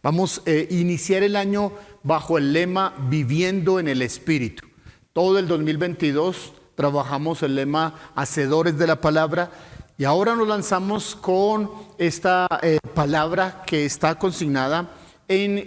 Vamos a iniciar el año bajo el lema Viviendo en el Espíritu. Todo el 2022 trabajamos el lema Hacedores de la Palabra y ahora nos lanzamos con esta palabra que está consignada en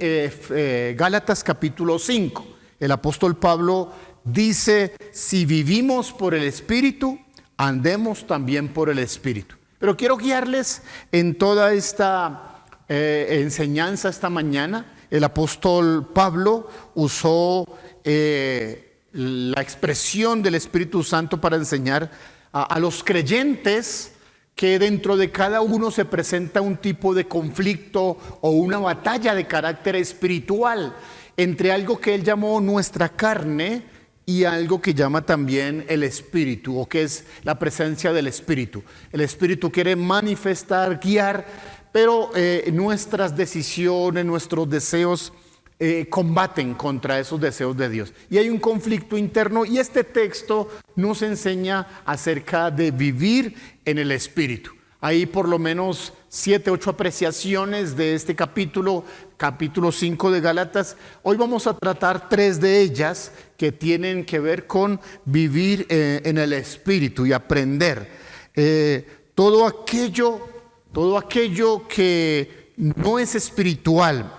Gálatas capítulo 5. El apóstol Pablo dice: si vivimos por el Espíritu, andemos también por el Espíritu. Pero quiero guiarles en toda esta enseñanza esta mañana. El apóstol Pablo usó la expresión del Espíritu Santo para enseñar a los creyentes que dentro de cada uno se presenta un tipo de conflicto o una batalla de carácter espiritual entre algo que él llamó nuestra carne y algo que llama también el Espíritu, o que es la presencia del Espíritu. El Espíritu quiere manifestar, guiar, pero nuestras decisiones, nuestros deseos combaten contra esos deseos de Dios. Y hay un conflicto interno, y este texto nos enseña acerca de vivir en el Espíritu. Hay por lo menos 7, 8 apreciaciones de este capítulo 5 de Gálatas. Hoy vamos a tratar 3 de ellas que tienen que ver con vivir en el Espíritu y aprender. Todo aquello que no es espiritual,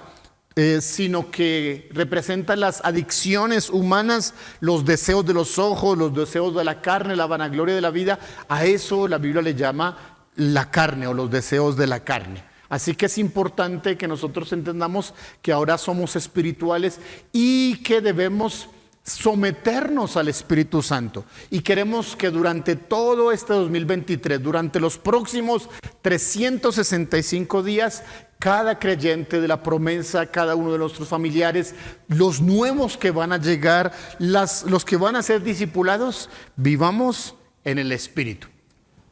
sino que representa las adicciones humanas, los deseos de los ojos, los deseos de la carne, la vanagloria de la vida, a eso la Biblia le llama la carne o los deseos de la carne. Así que es importante que nosotros entendamos que ahora somos espirituales y que debemos someternos al Espíritu Santo. Y queremos que durante todo este 2023, durante los próximos 365 días, cada creyente de la promesa, cada uno de nuestros familiares, los nuevos que van a llegar, los que van a ser discipulados, vivamos en el Espíritu.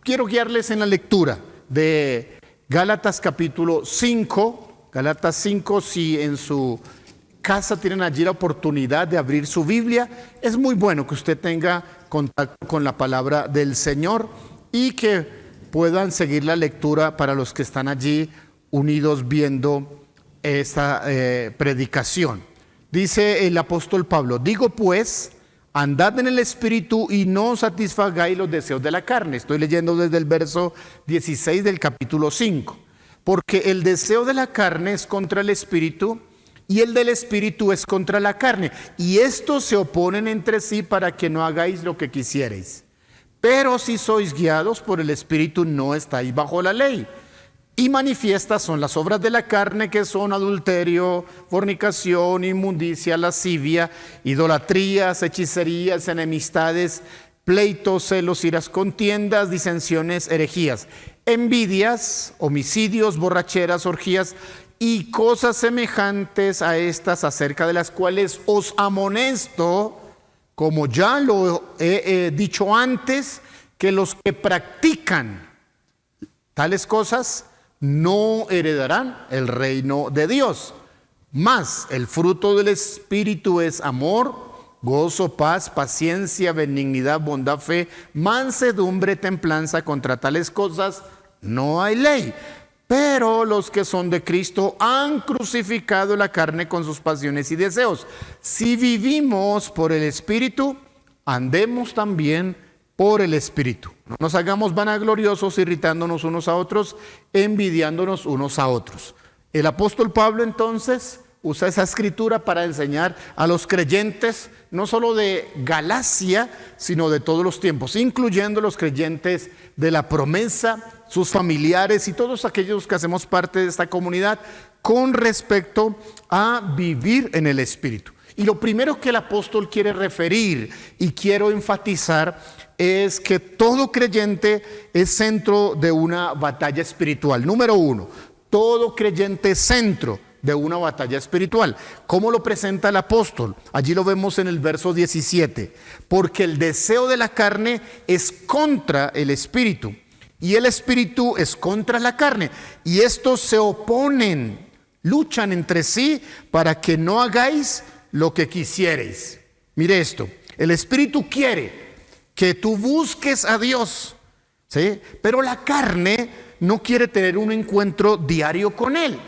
Quiero guiarles en la lectura de Gálatas capítulo 5. Gálatas 5, si en su casa tienen allí la oportunidad de abrir su Biblia, es muy bueno que usted tenga contacto con la palabra del Señor y que puedan seguir la lectura para los que están allí unidos viendo esta predicación. Dice el apóstol Pablo: digo pues, andad en el Espíritu y no satisfagáis los deseos de la carne. Estoy leyendo desde el verso 16 del capítulo 5. Porque el deseo de la carne es contra el Espíritu y el del Espíritu es contra la carne. Y estos se oponen entre sí para que no hagáis lo que quisierais. Pero si sois guiados por el Espíritu, no estáis bajo la ley. Y manifiestas son las obras de la carne, que son adulterio, fornicación, inmundicia, lascivia, idolatrías, hechicerías, enemistades, pleitos, celos, iras, contiendas, disensiones, herejías, envidias, homicidios, borracheras, orgías y cosas semejantes a estas, acerca de las cuales os amonesto, como ya lo he dicho antes, que los que practican tales cosas no heredarán el reino de Dios. Mas el fruto del Espíritu es amor, gozo, paz, paciencia, benignidad, bondad, fe, mansedumbre, templanza. Contra tales cosas no hay ley. Pero los que son de Cristo han crucificado la carne con sus pasiones y deseos. Si vivimos por el Espíritu, andemos también por el Espíritu. No nos hagamos vanagloriosos, irritándonos unos a otros, envidiándonos unos a otros. El apóstol Pablo entonces usa esa escritura para enseñar a los creyentes, no solo de Galacia, sino de todos los tiempos, incluyendo los creyentes de la promesa, sus familiares y todos aquellos que hacemos parte de esta comunidad, con respecto a vivir en el Espíritu. Y lo primero que el apóstol quiere referir y quiero enfatizar es que todo creyente es centro de una batalla espiritual. Número 1, todo creyente es centro de una batalla espiritual. ¿Cómo lo presenta el apóstol? Allí lo vemos en el verso 17. Porque el deseo de la carne es contra el Espíritu y el Espíritu es contra la carne. Y estos se oponen, luchan entre sí para que no hagáis lo que quisierais. Mire esto, el Espíritu quiere que tú busques a Dios, ¿sí? Pero la carne no quiere tener un encuentro diario con Él.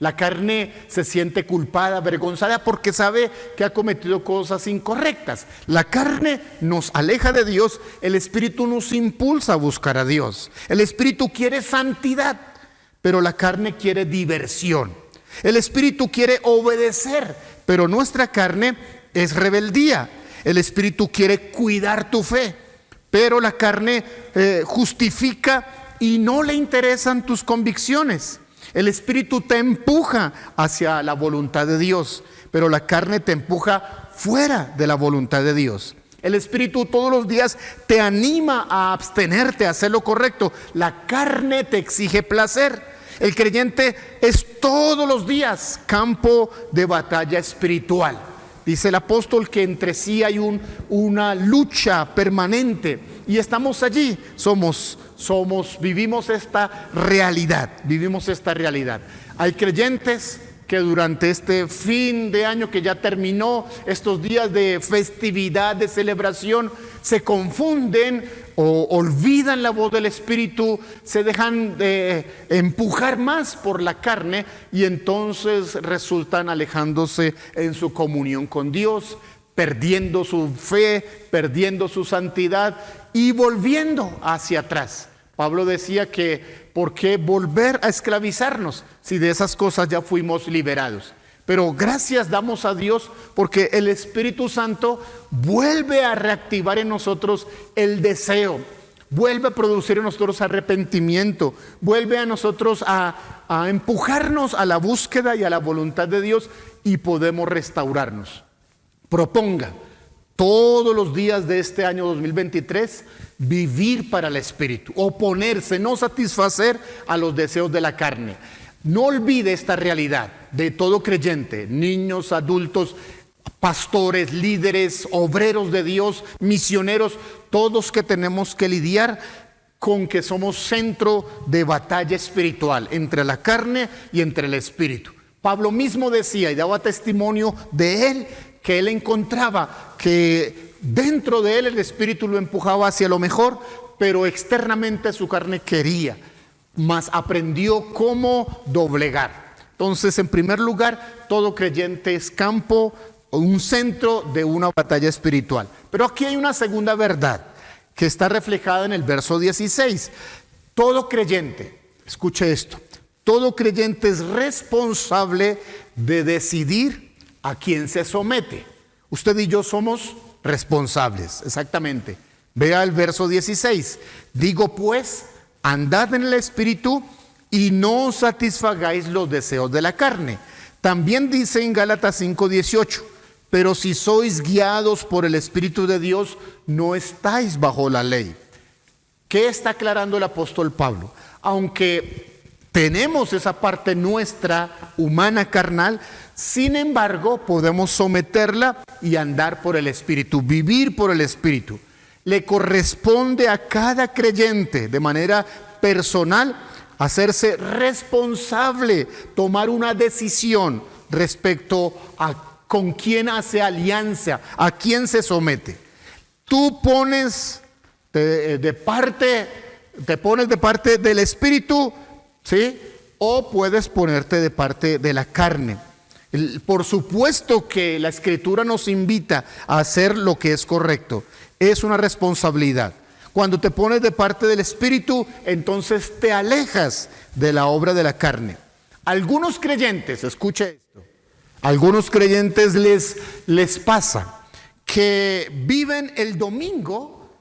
La carne se siente culpada, avergonzada porque sabe que ha cometido cosas incorrectas. La carne nos aleja de Dios, el espíritu nos impulsa a buscar a Dios. El espíritu quiere santidad, pero la carne quiere diversión. El espíritu quiere obedecer, pero nuestra carne es rebeldía. El espíritu quiere cuidar tu fe, pero la carne justifica y no le interesan tus convicciones. El espíritu te empuja hacia la voluntad de Dios, pero la carne te empuja fuera de la voluntad de Dios. El espíritu todos los días te anima a abstenerte, a hacer lo correcto. La carne te exige placer. El creyente es todos los días campo de batalla espiritual. Dice el apóstol que entre sí hay una lucha permanente y estamos allí, vivimos esta realidad, Hay creyentes que durante este fin de año que ya terminó, estos días de festividad, de celebración, se confunden o olvidan la voz del Espíritu, se dejan de empujar más por la carne y entonces resultan alejándose en su comunión con Dios, perdiendo su fe, perdiendo su santidad y volviendo hacia atrás. Pablo decía que ¿por qué volver a esclavizarnos si de esas cosas ya fuimos liberados? Pero gracias damos a Dios porque el Espíritu Santo vuelve a reactivar en nosotros el deseo, vuelve a producir en nosotros arrepentimiento, vuelve a nosotros a empujarnos a la búsqueda y a la voluntad de Dios y podemos restaurarnos. Proponga todos los días de este año 2023 vivir para el Espíritu, oponerse, no satisfacer a los deseos de la carne. No olvide esta realidad de todo creyente, niños, adultos, pastores, líderes, obreros de Dios, misioneros, todos que tenemos que lidiar con que somos centro de batalla espiritual entre la carne y entre el Espíritu. Pablo mismo decía y daba testimonio de él, que él encontraba que dentro de él el Espíritu lo empujaba hacia lo mejor, pero externamente su carne quería, mas aprendió cómo doblegar. Entonces, en primer lugar, todo creyente es campo, un centro de una batalla espiritual. Pero aquí hay una segunda verdad que está reflejada en el verso 16. Todo creyente, escuche esto, todo creyente es responsable de decidir a quién se somete. Usted y yo somos responsables, exactamente. Vea el verso 16. Digo pues, andad en el Espíritu y no satisfagáis los deseos de la carne. También dice en Gálatas 5:18, pero si sois guiados por el Espíritu de Dios, no estáis bajo la ley. ¿Qué está aclarando el apóstol Pablo? Aunque tenemos esa parte nuestra humana carnal, sin embargo podemos someterla y andar por el Espíritu, vivir por el Espíritu. Le corresponde a cada creyente de manera personal hacerse responsable, tomar una decisión respecto a con quién hace alianza, a quién se somete. Tú pones de parte del Espíritu, ¿sí? O puedes ponerte de parte de la carne. Por supuesto que la Escritura nos invita a hacer lo que es correcto. Es una responsabilidad. Cuando te pones de parte del Espíritu, entonces te alejas de la obra de la carne. Algunos creyentes, escuche esto, algunos creyentes les pasa que viven el domingo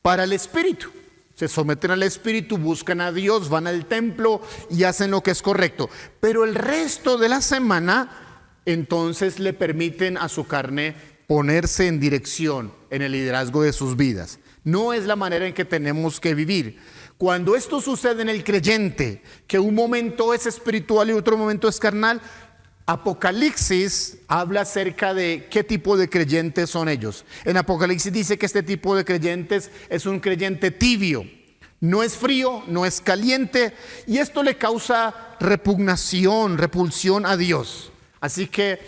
para el Espíritu. Se someten al Espíritu, buscan a Dios, van al templo y hacen lo que es correcto. Pero el resto de la semana, entonces le permiten a su carne ponerse en dirección en el liderazgo de sus vidas. No es la manera en que tenemos que vivir. Cuando esto sucede en el creyente, que un momento es espiritual y otro momento es carnal, Apocalipsis habla acerca de qué tipo de creyentes son ellos. En Apocalipsis dice que este tipo de creyentes es un creyente tibio. No es frío, no es caliente, y esto le causa repulsión a Dios. Así que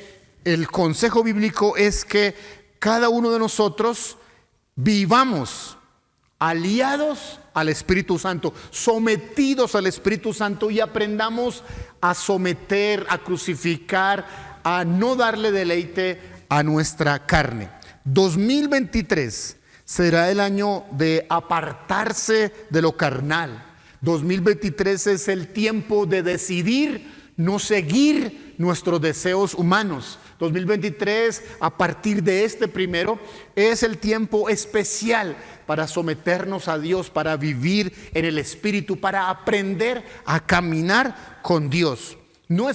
el consejo bíblico es que cada uno de nosotros vivamos aliados al Espíritu Santo, sometidos al Espíritu Santo, y aprendamos a someter, a crucificar, a no darle deleite a nuestra carne. 2023 será el año de apartarse de lo carnal. 2023 es el tiempo de decidir no seguir nuestros deseos humanos. 2023, a partir de este primero, es el tiempo especial para someternos a Dios, para vivir en el Espíritu, para aprender a caminar con Dios. No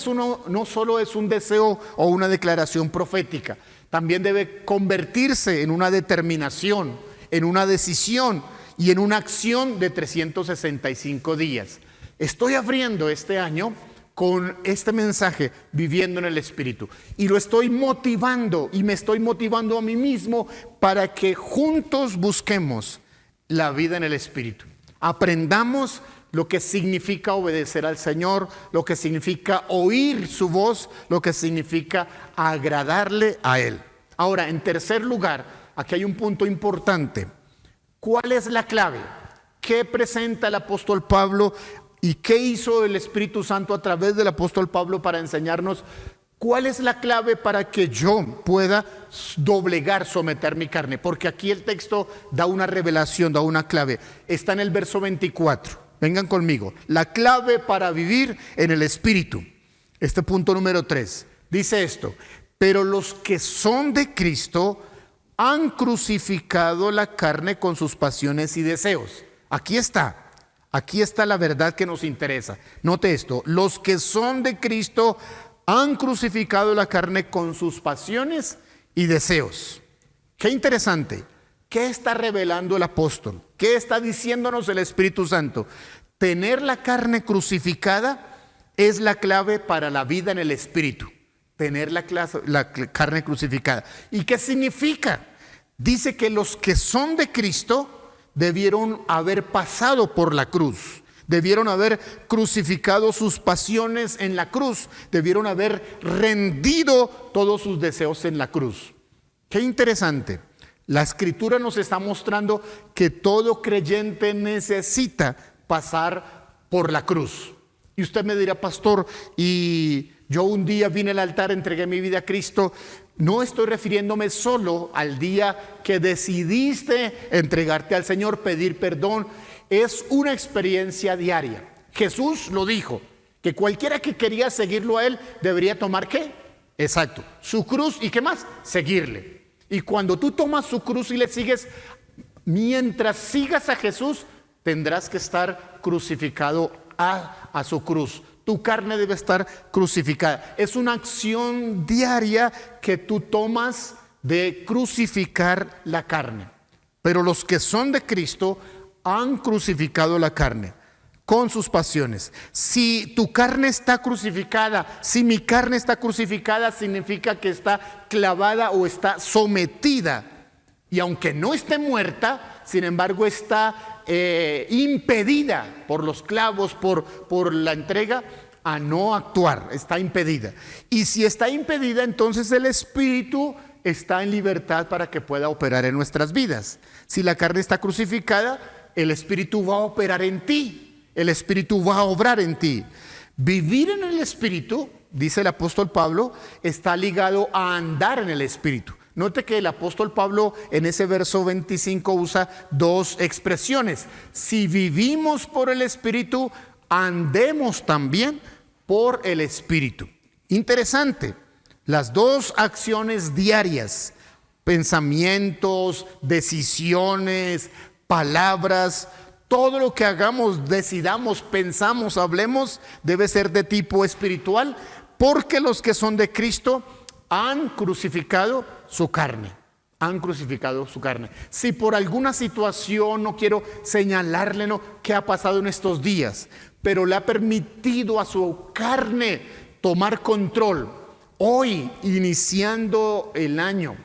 solo es un deseo o una declaración profética, también debe convertirse en una determinación, en una decisión y en una acción de 365 días. Estoy abriendo este año con este mensaje, viviendo en el Espíritu, y lo estoy motivando, y me estoy motivando a mí mismo para que juntos busquemos la vida en el Espíritu. Aprendamos lo que significa obedecer al Señor, lo que significa oír su voz, lo que significa agradarle a Él. Ahora, en tercer lugar, aquí hay un punto importante. ¿Cuál es la clave? ¿Qué presenta el apóstol Pablo y qué hizo el Espíritu Santo a través del apóstol Pablo para enseñarnos? ¿Cuál es la clave para que yo pueda doblegar, someter mi carne? Porque aquí el texto da una revelación, da una clave. Está en el verso 24. Vengan conmigo. La clave para vivir en el Espíritu. Este punto número 3. Dice esto: pero los que son de Cristo han crucificado la carne con sus pasiones y deseos. Aquí está la verdad que nos interesa. Note esto: los que son de Cristo han crucificado la carne con sus pasiones y deseos. Qué interesante. ¿Qué está revelando el apóstol? ¿Qué está diciéndonos el Espíritu Santo? Tener la carne crucificada es la clave para la vida en el Espíritu. Tener la carne crucificada. ¿Y qué significa? Dice que los que son de Cristo debieron haber pasado por la cruz. Debieron haber crucificado sus pasiones en la cruz. Debieron haber rendido todos sus deseos en la cruz. Qué interesante. La Escritura nos está mostrando que todo creyente necesita pasar por la cruz. Y usted me dirá: pastor, y yo un día vine al altar, entregué mi vida a Cristo. No estoy refiriéndome solo al día que decidiste entregarte al Señor, pedir perdón. Es una experiencia diaria. Jesús lo dijo, que cualquiera que quería seguirlo a Él debería tomar ¿qué? Exacto, su cruz. ¿Y qué más? Seguirle. Y cuando tú tomas su cruz y le sigues, mientras sigas a Jesús, tendrás que estar crucificado a su cruz. Tu carne debe estar crucificada. Es una acción diaria que tú tomas de crucificar la carne. Pero los que son de Cristo han crucificado la carne con sus pasiones. Si tu carne está crucificada, si mi carne está crucificada, significa que está clavada o está sometida. Y aunque no esté muerta, sin embargo está impedida por los clavos, por la entrega, a no actuar. Está impedida. Y si está impedida, entonces el Espíritu está en libertad para que pueda operar en nuestras vidas. Si la carne está crucificada, el Espíritu va a operar en ti. El Espíritu va a obrar en ti. Vivir en el Espíritu, dice el apóstol Pablo, está ligado a andar en el Espíritu. Note que el apóstol Pablo en ese verso 25 usa dos expresiones. Si vivimos por el Espíritu, andemos también por el Espíritu. Interesante. Las dos acciones diarias, pensamientos, decisiones, palabras, todo lo que hagamos, decidamos, pensamos, hablemos, debe ser de tipo espiritual, porque los que son de Cristo han crucificado su carne. Han crucificado su carne. Si por alguna situación, no quiero señalarle qué ha pasado en estos días, pero le ha permitido a su carne tomar control, hoy, iniciando el año,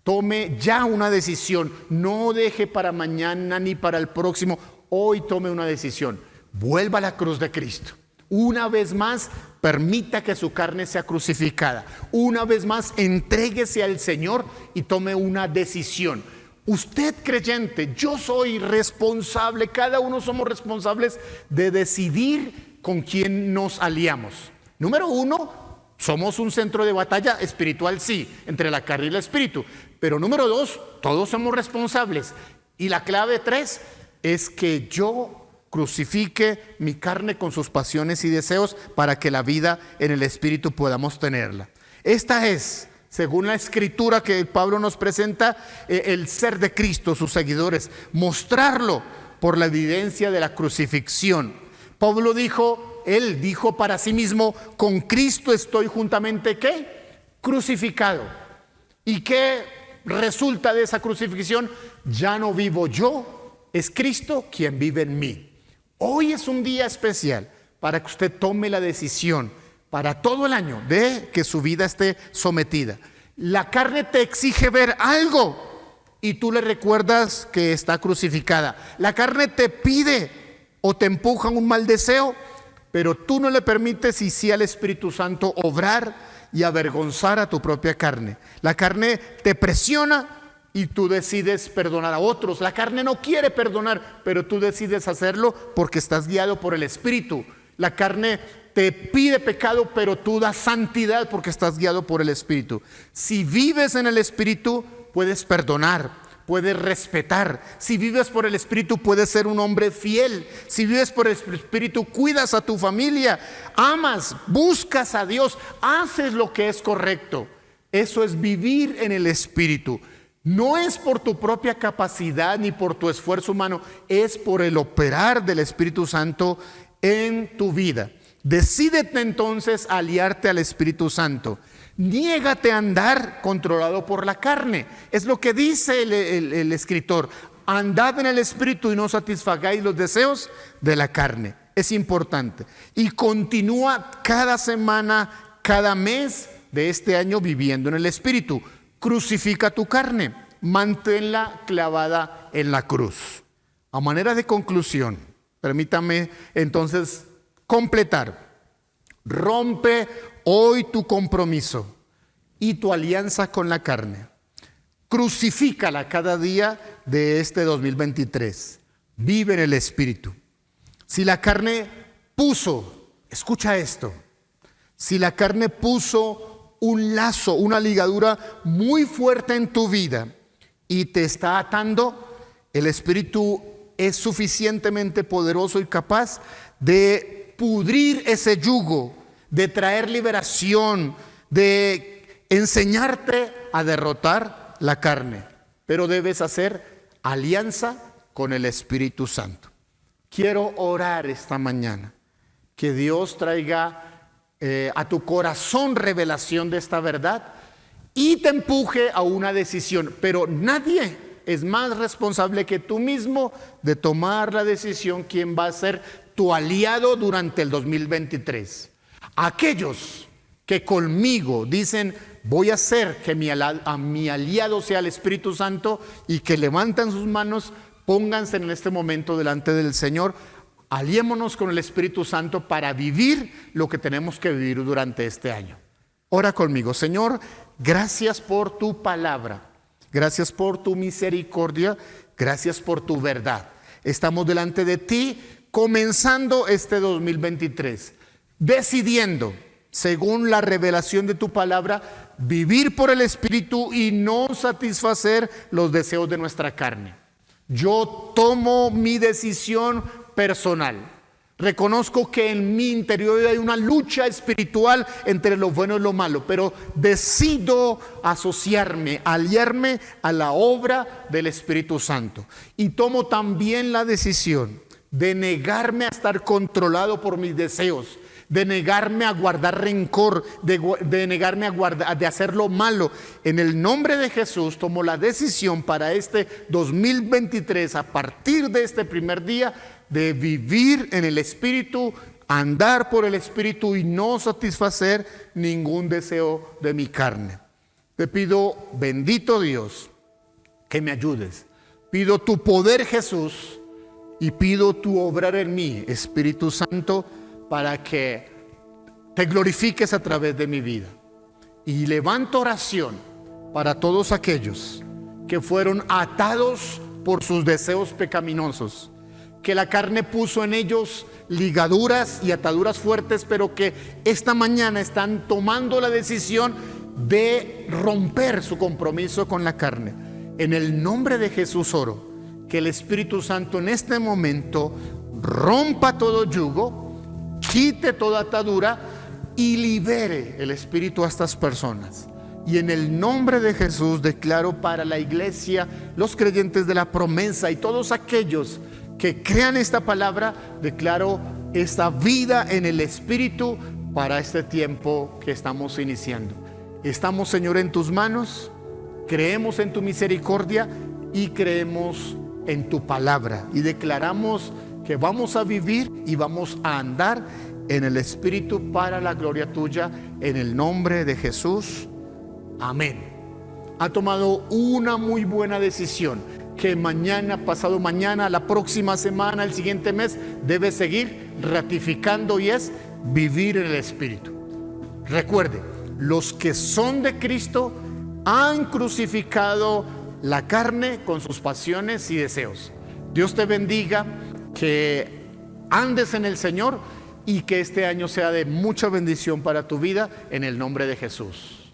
tome ya una decisión. No deje para mañana ni para el próximo. Hoy tome una decisión. Vuelva a la cruz de Cristo. Una vez más, permita que su carne sea crucificada. Una vez más, entréguese al Señor y tome una decisión. Usted creyente, yo soy responsable, cada uno somos responsables de decidir con quién nos aliamos. Número uno, somos un centro de batalla espiritual, sí, entre la carne y el espíritu. Pero número dos, todos somos responsables. Y la clave tres es que yo crucifique mi carne con sus pasiones y deseos para que la vida en el espíritu podamos tenerla. Esta es, según la escritura que Pablo nos presenta, el ser de Cristo, sus seguidores, mostrarlo por la evidencia de la crucifixión. Pablo dijo, él dijo para sí mismo, con Cristo estoy juntamente, ¿qué? Crucificado. ¿Y qué resulta de esa crucifixión? Ya no vivo yo, es Cristo quien vive en mí. Hoy es un día especial para que usted tome la decisión para todo el año de que su vida esté sometida. La carne te exige ver algo y tú le recuerdas que está crucificada. La carne te pide o te empuja un mal deseo, pero tú no le permites y sí al Espíritu Santo obrar y avergonzar a tu propia carne. La carne te presiona y tú decides perdonar a otros. La carne no quiere perdonar, pero tú decides hacerlo porque estás guiado por el Espíritu. La carne te pide pecado, pero tú das santidad porque estás guiado por el Espíritu. Si vives en el Espíritu, puedes perdonar, puedes respetar. Si vives por el Espíritu, puedes ser un hombre fiel. Si vives por el Espíritu, cuidas a tu familia, amas, buscas a Dios, haces lo que es correcto. Eso es vivir en el Espíritu. No es por tu propia capacidad ni por tu esfuerzo humano, es por el operar del Espíritu Santo en tu vida. Decídete entonces a aliarte al Espíritu Santo. Niégate a andar controlado por la carne. Es lo que dice el escritor. Andad en el Espíritu y no satisfagáis los deseos de la carne. Es importante. Y continúa cada semana, cada mes de este año viviendo en el Espíritu. Crucifica tu carne, manténla clavada en la cruz. A manera de conclusión, permítame entonces completar. Rompe hoy tu compromiso y tu alianza con la carne. Crucifícala cada día de este 2023. Vive en el Espíritu. Si la carne puso, escucha esto, si la carne puso un lazo, una ligadura muy fuerte en tu vida y te está atando, el Espíritu es suficientemente poderoso y capaz de pudrir ese yugo, de traer liberación, de enseñarte a derrotar la carne. Pero debes hacer alianza con el Espíritu Santo. Quiero orar esta mañana que Dios traiga a tu corazón revelación de esta verdad y te empuje a una decisión. Pero nadie es más responsable que tú mismo de tomar la decisión quién va a ser tu aliado durante el 2023. Aquellos que conmigo dicen voy a hacer que mi aliado sea el Espíritu Santo y que levantan sus manos, pónganse en este momento delante del Señor. Aliémonos con el Espíritu Santo para vivir lo que tenemos que vivir durante este año. Ora conmigo. Señor, gracias por tu palabra, gracias por tu misericordia, gracias por tu verdad. Estamos delante de ti comenzando este 2023, decidiendo, según la revelación de tu palabra, vivir por el Espíritu y no satisfacer los deseos de nuestra carne. Yo tomo mi decisión personal. Reconozco que en mi interior hay una lucha espiritual entre lo bueno y lo malo, pero decido asociarme, aliarme a la obra del Espíritu Santo. Y tomo también la decisión de negarme a estar controlado por mis deseos, de negarme a guardar rencor, de negarme de hacer lo malo. En el nombre de Jesús tomo la decisión para este 2023, a partir de este primer día, de vivir en el Espíritu, andar por el Espíritu y no satisfacer ningún deseo de mi carne. Te pido, bendito Dios, que me ayudes. Pido tu poder, Jesús, y pido tu obrar en mí, Espíritu Santo, para que te glorifiques a través de mi vida. Y levanto oración para todos aquellos que fueron atados por sus deseos pecaminosos, que la carne puso en ellos ligaduras y ataduras fuertes, pero que esta mañana están tomando la decisión de romper su compromiso con la carne. En el nombre de Jesús oro que el Espíritu Santo en este momento rompa todo yugo, quite toda atadura y libere el Espíritu a estas personas. Y en el nombre de Jesús declaro para la iglesia, los creyentes de la promesa y todos aquellos que crean esta palabra, declaro esta vida en el Espíritu para este tiempo que estamos iniciando. Estamos, Señor, en tus manos, creemos en tu misericordia y creemos en tu palabra. Y declaramos que vamos a vivir y vamos a andar en el Espíritu para la gloria tuya, en el nombre de Jesús. Amén. Ha tomado una muy buena decisión que mañana, pasado mañana, la próxima semana, el siguiente mes, debe seguir ratificando, y es vivir en el Espíritu. Recuerde, los que son de Cristo han crucificado la carne con sus pasiones y deseos. Dios te bendiga, que andes en el Señor y que este año sea de mucha bendición para tu vida, en el nombre de Jesús.